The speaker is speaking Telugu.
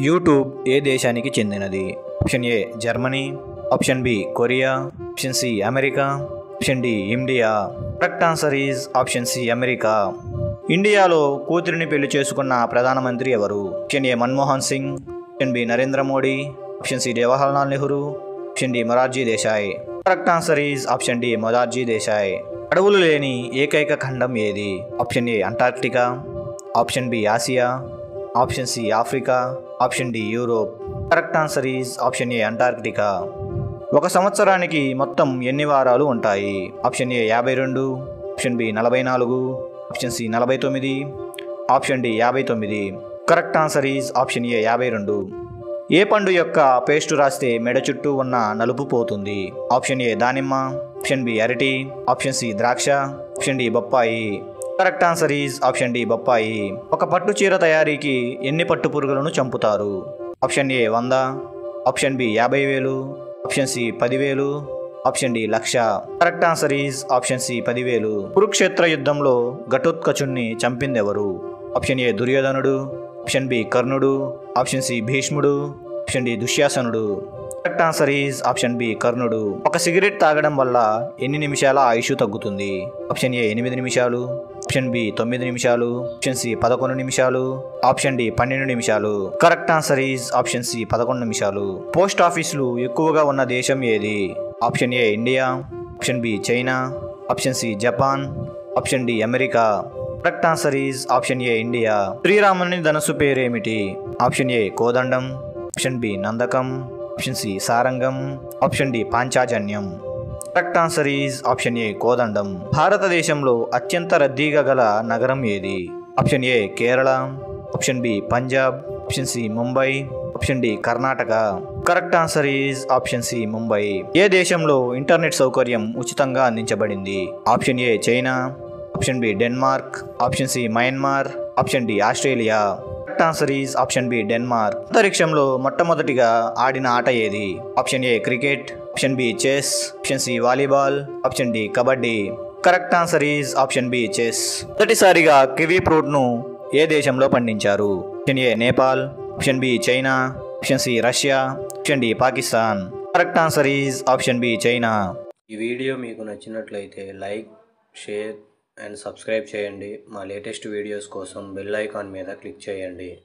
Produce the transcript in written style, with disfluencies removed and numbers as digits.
యూట్యూబ్ ఏ దేశానికి చెందినది? Option A Germany, option B Korea, option C America, option D India. Correct answer is option C America. ఇండియాలో కూతురిని పెళ్లి చేసుకున్న ప్రధానమంత్రి ఎవరు? Option A Manmohan Singh, option B Narendra Modi, option C Jawaharlal Nehru, option D Morarji Desai. Correct answer is option D Morarji Desai. అడవులు లేని ఏకైక ఖండం ఏది? Option A Antarctica, option B Asia, option C Africa, option D Europe. Correct answer is option A Antarctica. ఒక సంవత్సరానికి మొత్తం ఎన్ని వారాలు ఉంటాయి? Option A 52, option B 44, option C 49, option D 59. Correct answer is option A 52. ఏ పండు యొక్క పేస్టు రాస్తే మెడ చుట్టూ ఉన్న నలుపు పోతుంది? ఆప్షన్ ఏ దానిమ్మ, ఆప్షన్ బి అరటి, ఆప్షన్ సి ద్రాక్ష, ఆప్షన్ డి బొప్పాయి. Correct answer is option D బొప్పాయి. ఒక పట్టు చీర తయారీకి ఎన్ని పట్టు పురుగులను చంపుతారు? Option A 100, option B 50,000, option C 10,000, option D 1,00,000. Correct answer is option C 10,000. Kurukshetra యుద్ధంలో ఘటోత్కచుణ్ణి చంపిందెవరు? ఆప్షన్ ఏ దుర్యోధనుడు, ఆప్షన్ బి కర్ణుడు, ఆప్షన్ సి భీష్ముడు, ఆప్షన్ డి దుశ్శాసనుడు. Correct answer is option B కర్ణుడు. ఒక సిగరెట్ తాగడం వల్ల ఎన్ని నిమిషాల ఆయుష్ తగ్గుతుంది? ఆప్షన్ ఏ 8 నిమిషాలు, ఆప్షన్ బి 9 నిమిషాలు, ఆప్షన్ సి 11 నిమిషాలు, ఆప్షన్ డి 12 నిమిషాలు. Correct answer is option C 11 నిమిషాలు. పోస్ట్ ఆఫీసులు ఎక్కువగా ఉన్న దేశం ఏది? Option A India, option B China, option C Japan, option D America. Correct answer is option A India. శ్రీరాముని ధనస్సు పేరేమిటి? Option A Kodandam, option B Nandakam, option C Sarangam, option D Panchajanyam. Correct answer is option A Kodandam. భారతదేశంలో అత్యంత రద్దీగా గల నగరం ఏది? Option A Kerala, option B Punjab, option C Mumbai, option D Karnataka. Correct answer is option C Mumbai. ఏ దేశంలో ఇంటర్నెట్ సౌకర్యం ఉచితంగా అందించబడింది? Option A China, option B Denmark, option C Myanmar, option D Australia. Correct answer is option B Denmark. అంతరిక్షంలో మొట్టమొదటిగా ఆడిన ఆట ఏది? Option A cricket, option B chess, option C volleyball, option D kabaddi. Correct answer is option B chess. మొదటిసారిగా కివీ ఫ్రూట్ను ఏ దేశంలో పండించారు? Option A Nepal, option B China, option C Russia, option D Pakistan. Correct answer is option B China. ఈ వీడియో మీకు నచ్చినట్లయితే లైక్, షేర్ అండ్ సబ్స్క్రైబ్ చేయండి. మా లేటెస్ట్ వీడియోస్ కోసం బెల్ ఐకాన్ మీద క్లిక్ చేయండి.